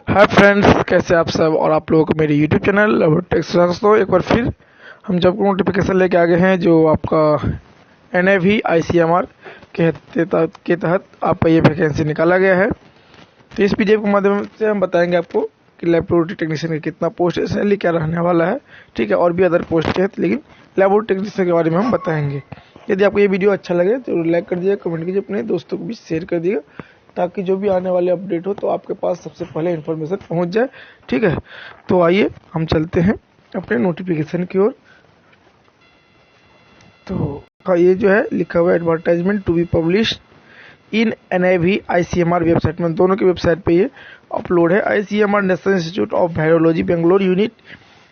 Hi friends, कैसे आप सब और आप लोगों को मेरे यूट्यूब चैनल दोस्तों एक बार फिर हम जब नोटिफिकेशन लेके आ गए हैं जो आपका NAV ICMR के तहत आपका ये वैकेंसी निकाला गया है। तो इस PDF के माध्यम से हम बताएंगे आपको कि लैबोरेटरी टेक्नीशियन का कितना पोस्ट है, सैलरी क्या रहने वाला है, ठीक है। और भी अदर पोस्ट है, लेकिन लैबोरेटरी टेक्नीशियन के बारे में हम बताएंगे। यदि आपको ये वीडियो अच्छा लगे तो लाइक कर दीजिए, कमेंट कीजिए, अपने दोस्तों को भी शेयर कर दिएगा ताकि जो भी आने वाले अपडेट हो तो आपके पास सबसे पहले इन्फॉर्मेशन पहुंच जाए, ठीक है। तो आइए हम चलते हैं अपने नोटिफिकेशन की ओर। तो ये जो है लिखा हुआ है advertisement to be publish in NAV ICMR website में, दोनों की वेबसाइट पे ये अपलोड है। ICMR national institute of virology Bangalore unit,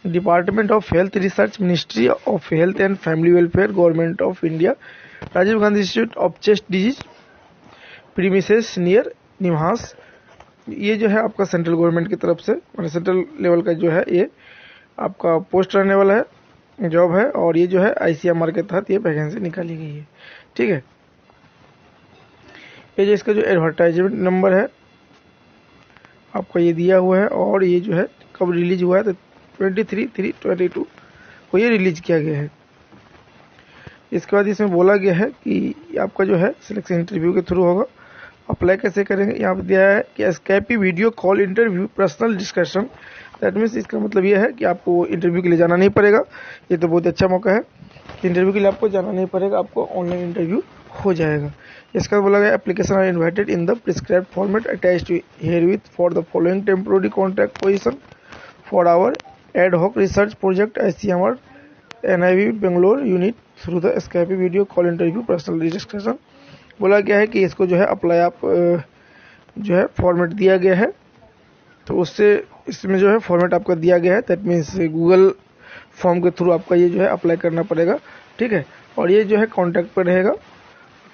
department of health research, ministry of health and family welfare, government of India, Rajiv Gandhi institute of chest disease premises near निवास। ये जो है आपका सेंट्रल गवर्नमेंट की तरफ से, मतलब सेंट्रल लेवल का जो है ये आपका पोस्ट रहने वाला है, जॉब है। और ये जो है ICMR के तहत ये वैकेंसी निकाली गई है, ठीक है। ये जो इसका जो एडवर्टाइजमेंट नंबर है आपका ये दिया हुआ है, और ये जो है कब रिलीज हुआ है तो 23/3/22 को ये रिलीज किया गया है। इसके बाद इसमें बोला गया है कि आपका जो है सिलेक्शन इंटरव्यू के थ्रू होगा। अप्लाई कैसे करेंगे, यहाँ पे दिया है कि स्काइपी video call interview personal discussion. That means इसका मतलब ये है कि आपको इंटरव्यू के लिए जाना नहीं पड़ेगा। ये तो बहुत अच्छा मौका है कि इंटरव्यू के लिए आपको जाना नहीं पड़ेगा, आपको ऑनलाइन इंटरव्यू हो जाएगा। इसका बोला गया application are invited in the prescribed format attached herewith for the following temporary contract position for our ad hoc research project ICMR NIV Bangalore unit through the Skype video call interview personal discussion. बोला गया है कि इसको जो है apply आप जो है फॉर्मेट दिया गया है, तो उससे इसमें जो है फॉर्मेट आपका दिया गया है। दैट मीन्स गूगल फॉर्म के थ्रू आपका ये जो है अप्लाई करना पड़ेगा, ठीक है। और ये जो है कॉन्टैक्ट पर रहेगा,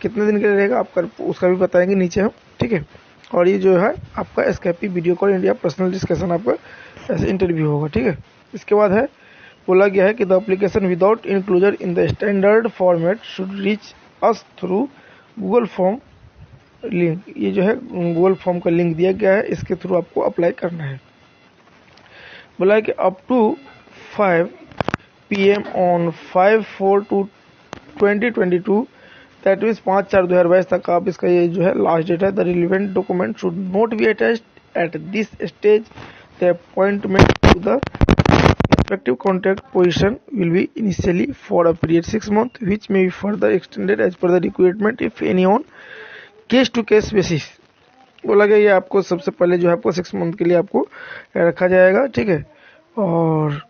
कितने दिन के लिए रहेगा आपका उसका भी बताएंगे नीचे हम, ठीक है। और ये जो है आपका स्काइपी video call India personal discussion आपका ऐसे इंटरव्यू होगा, ठीक है। इसके बाद है बोला गया है कि the application without inclusion in the standard format should reach us through Google form link. ये जो है गूगल फॉर्म का लिंक दिया गया है, इसके थ्रू आपको अप्लाई करना है। बोला है कि up to 5 PM on 5/4/2022, that means 5/4/2022 तक आप इसका ये जो है लास्ट डेट है। The relevant document should not be attached at this stage. The appointment to the respective contract position will be initially for a period 6 months which may be further extended as per the requirement if any on case to case basis। बोला गया ये आपको सबसे पहले जो है आपको 6 month के लिए आपको रखा जाएगा, ठीक है। और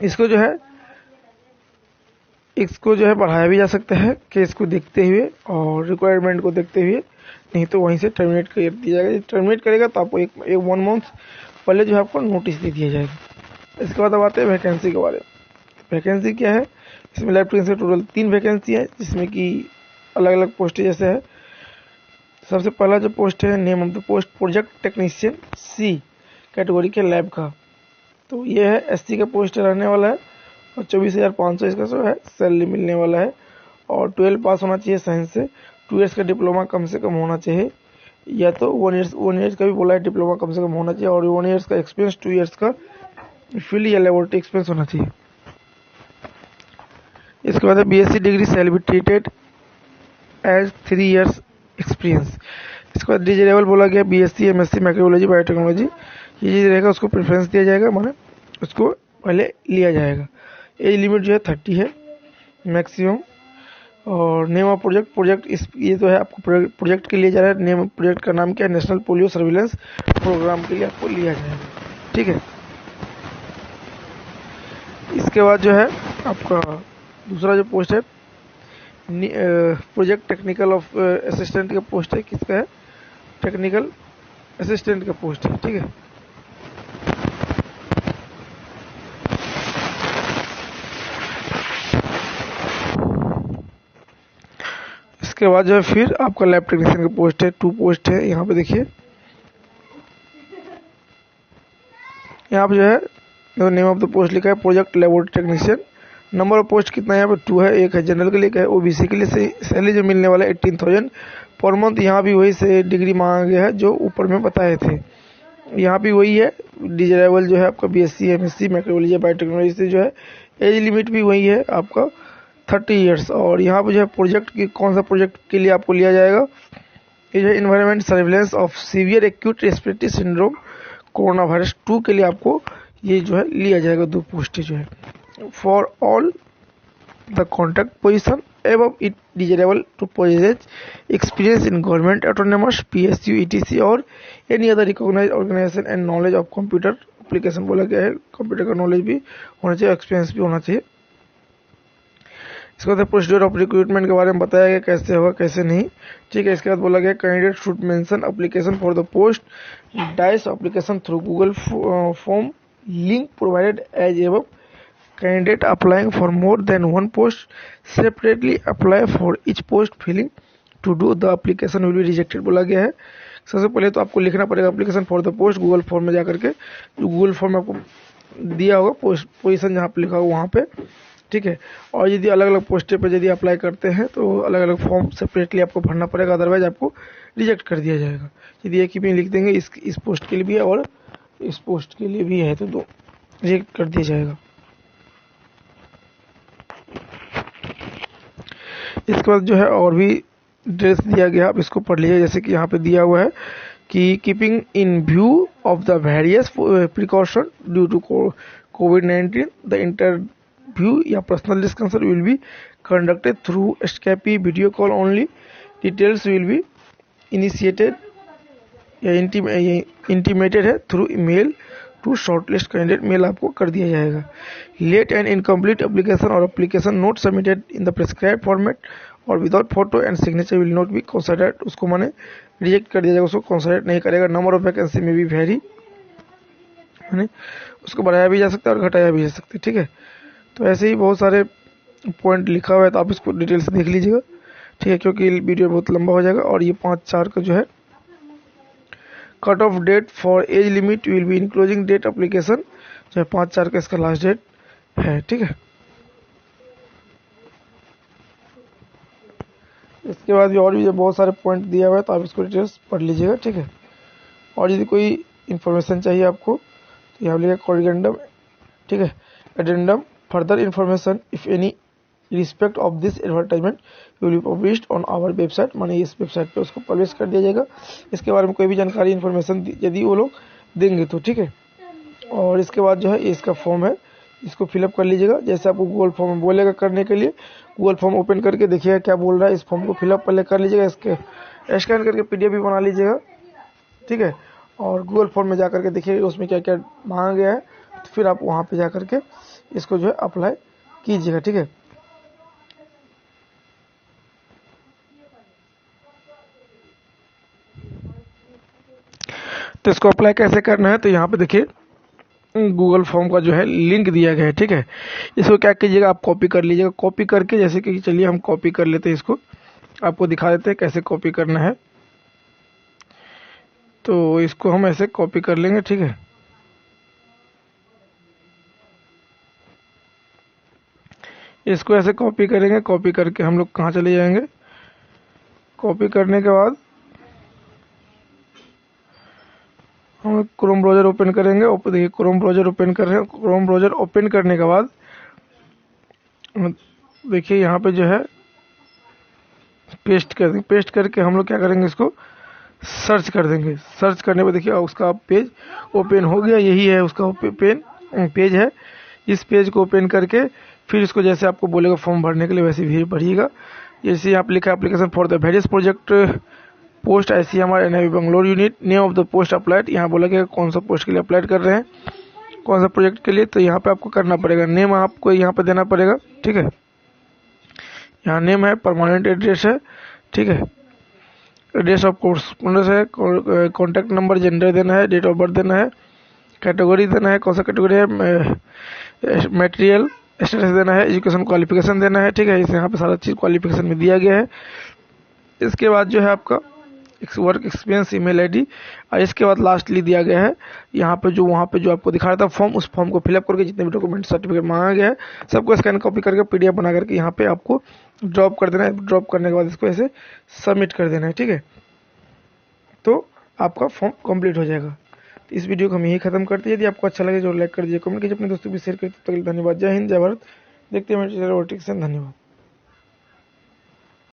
इसको जो है बढ़ाया भी जा सकता है केस को देखते हुए और रिक्वायरमेंट को देखते हुए, नहीं तो वहीं से टर्मिनेट कर दिया जाएगा। टर्मिनेट करेगा तो आपको एक 1 मंथ पहले जो है आपको नोटिस दे दिया जाएगा। इसके बाद अब आते हैं वैकेंसी के बारे में। वैकेंसी क्या है, इसमें लैब टेक्नीशियन टोटल 3 वैकेंसी है, जिसमें कि अलग अलग पोस्ट जैसे है। सबसे पहला जो पोस्ट है name of the post project technician C category के लैब का, तो ये है SC का पोस्ट रहने वाला है और 24,500 इसका जो है सैलरी मिलने वाला है। और 12 पास होना चाहिए साइंस से, 2 ईयर्स का डिप्लोमा कम से कम होना चाहिए, या तो 1 ईयर्स का भी बोला है डिप्लोमा कम से कम होना चाहिए, और 1 ईयर्स का एक्सपीरियंस, 2 ईयर्स का फील्ड या लेबोरेटरी एक्सपीरियंस होना चाहिए। इसके बाद BSc degree shall be treated as 3 years experience. इसके बाद डिजिटेबल बोला गया BSc MSc माइक्रोबायोलॉजी बायोटेक्नोलॉजी, ये चीज़ रहेगा उसको प्रेफरेंस दिया जाएगा, माने उसको पहले लिया जाएगा। एज लिमिट जो है 30 है मैक्सिमम। और नेम ऑफ प्रोजेक्ट ये तो है आपको प्रोजेक्ट के लिए जा रहा है। नेम प्रोजेक्ट का नाम क्या है, नेशनल पोलियो सर्विलेंस प्रोग्राम के लिए आपको लिया जाएगा, ठीक है। इसके बाद जो है आपका दूसरा जो पोस्ट है प्रोजेक्ट टेक्निकल ऑफ असिस्टेंट का पोस्ट है, किसका है, टेक्निकल असिस्टेंट का पोस्ट है, ठीक है। इसके बाद जो है फिर आपका लैब टेक्नीशियन का पोस्ट है, 2 पोस्ट है। यहाँ पे देखिए, यहाँ पे जो है नेम ऑफ द पोस्ट लिखा है project laboratory technician. Number of post कितना है यहाँ पे 2 है, एक है जनरल के लिए, एक है OBC के लिए। सैलरी जो मिलने वाला है 18,000 पर मंथ। यहाँ भी वही से डिग्री मांगा गया है जो ऊपर में बताए थे। यहाँ भी वही है, डिजायरेबल जो है आपका बीएससी एमएससी माइक्रोबायोलॉजी बायोटेक्नोलॉजी से जो है एज लिमिट भी वही है आपका 30 ईयर्स। और यहाँ पर जो है प्रोजेक्ट की कौन सा प्रोजेक्ट के लिए आपको लिया जाएगा, ये जो है environment surveillance of severe acute respiratory syndrome corona virus 2 के लिए आपको ये जो है लिया जाएगा 2 पोस्टें जो है। For all the contract position above it desirable to possess experience in government autonomous PSU etc और any other recognized organization and knowledge of computer application बोला गया है, कंप्यूटर का नॉलेज भी होना चाहिए, एक्सपीरियंस भी होना चाहिए। इसके बाद प्रोसीड्यूर ऑफ रिक्रूटमेंट के बारे में बताया गया कैसे होगा कैसे नहीं, ठीक है। इसके बाद बोला गया candidate should mention application for the post dice application through Google form link provided as above. Candidate applying for more than one post separately apply for each post filling to do the application will be rejected बोला गया है। सबसे पहले तो आपको लिखना पड़ेगा application for the post Google form में जाकर के, जो गूगल फॉर्म में आपको दिया होगा पोस्ट पोजीशन जहाँ पे लिखा होगा वहाँ पे, ठीक है। और यदि अलग अलग पोस्टें पे यदि अप्लाई करते हैं तो अलग अलग फॉर्म सेपरेटली आपको भरना पड़ेगा, अदरवाइज आपको रिजेक्ट कर दिया जाएगा। यदि एक ही में लिख देंगे इस पोस्ट के लिए भी है और इस पोस्ट के लिए भी है तो दो रिजेक्ट कर दिया जाएगा। इसके बाद जो है और भी ड्रेस दिया गया, आप इसको पढ़ लीजिए। जैसे कि यहाँ पे दिया हुआ है कि keeping in view of the various precaution due to कोविड-19 द इंटरव्यू या personal discussion will be conducted through Skype video call only. Details will be initiated या इंटीमेटेड है through email to shortlist candidate, mail आपको कर दिया जाएगा। Late and incomplete application और application not submitted in the prescribe format और without photo and signature will not be considered, उसको माने रिजेक्ट कर दिया जाएगा, उसको कंसिडर नहीं करेगा। नंबर ऑफ वैकेंसी में भी वेरी, माने उसको बढ़ाया भी जा सकता है और घटाया भी जा सकता है, ठीक है। तो ऐसे ही बहुत सारे पॉइंट लिखा हुआ है, तो आप इसको डिटेल से देख लीजिएगा, ठीक है, क्योंकि वीडियो बहुत लंबा हो जाएगा। और ये 5/4 का जो है cut off date for age limit will be in closing date application, जो है 5/4 का इसका लास्ट डेट है, ठीक है। इसके बाद भी और भी बहुत सारे पॉइंट दिया हुआ है, तो आप इसको डिटेल्स पढ़ लीजिएगा, ठीक है। और यदि कोई इन्फॉर्मेशन चाहिए आपको तो यहाँ लिखा कोरिगेंडम, ठीक है, addendum further information if any respect of this advertisement will be published on our website, माने इस वेबसाइट पे उसको पब्लिश कर दिया जाएगा। इसके बारे में कोई भी जानकारी इन्फॉर्मेशन यदि वो लोग देंगे तो, ठीक है। और इसके बाद जो है ये इसका फॉर्म है, इसको फिलअप कर लीजिएगा। जैसे आपको गूगल फॉर्म में बोलेगा करने के लिए, गूगल फॉर्म ओपन करके देखिएगा क्या बोल रहा है, इस फॉर्म को फिलअप पहले कर लीजिएगा, इसके स्कैन करके PDF भी बना लीजिएगा, ठीक है। और गूगल फॉर्म में जाकर के देखिएगा उसमें क्या क्या मांगा गया है, तो फिर आप वहाँ पे जाकर के इसको जो है अप्लाई कीजिएगा, ठीक है। तो इसको अप्लाई कैसे करना है, तो यहाँ पे देखिए गूगल फॉर्म का जो है लिंक दिया गया है, ठीक है। इसको क्या कीजिएगा, आप कॉपी कर लीजिएगा। कॉपी करके जैसे कि चलिए हम कॉपी कर लेते हैं, इसको आपको दिखा देते हैं कैसे कॉपी करना है। तो इसको हम ऐसे कॉपी कर लेंगे, ठीक है। इसको ऐसे कॉपी करेंगे, कॉपी करके हम लोग कहाँ चले जाएंगे, कॉपी करने के बाद हम लोग क्रोम ब्राउज़र ओपन करेंगे। देखिए क्रोम ब्राउज़र ओपन कर रहे हैं। क्रोम ब्राउज़र ओपन करने के बाद देखिए यहाँ पे जो है पेस्ट कर देंगे। पेस्ट करके हम लोग क्या करेंगे, इसको सर्च कर देंगे। सर्च करने पे देखिए उसका पेज ओपन हो गया, यही है उसका पेज है। इस पेज को ओपन करके फिर इसको जैसे आपको बोलेगा फॉर्म भरने के लिए वैसे भी भरिएगा। जैसे यहाँ पे लिखा है application for the various project post ICMR NIV Bangalore unit, name of the post applied, यहाँ बोला गया कौन सा पोस्ट के लिए अप्लाई कर रहे हैं, कौन सा प्रोजेक्ट के लिए। तो यहाँ पे आपको करना पड़ेगा, नेम आपको यहाँ पे देना पड़ेगा, ठीक है। यहाँ नेम है, परमानेंट एड्रेस है, ठीक है, एड्रेस ऑफ कोर्सपोंडेंस है, कॉन्टैक्ट नंबर, जेंडर देना है, डेट ऑफ बर्थ देना है, कैटेगरी देना है, कौन सा कैटेगरी है, मटेरियल स्टेटस देना है, एजुकेशन क्वालिफिकेशन देना है, ठीक है। इस यहाँ पे सारा चीज़ क्वालिफिकेशन में दिया गया है। इसके बाद जो है आपका वर्क एक्सपीरियंस, ईमेल ID, और इसके बाद लास्टली दिया गया है यहाँ पे जो वहाँ पे जो आपको दिखा रहा था फॉर्म, उस फॉर्म को फिलअप करके जितने भी डॉक्यूमेंट सर्टिफिकेट मांगा गया है सबको स्कैन कॉपी करके PDF बना करके यहाँ पे आपको ड्रॉप कर देना है। ड्रॉप करने के बाद इसको ऐसे सबमिट कर देना है, ठीक है। तो आपका फॉर्म कंप्लीट हो जाएगा। तो इस वीडियो को हम यही खत्म करते हैं। यदि आपको अच्छा लगे जो लाइक कर दीजिए, कमेंट कीजिए, अपने दोस्तों भी शेयर करिए। तब तक के लिए धन्यवाद। जय हिंद, जय भारत। देखते हैं मेरे चैनल रोबोटिक्स। धन्यवाद।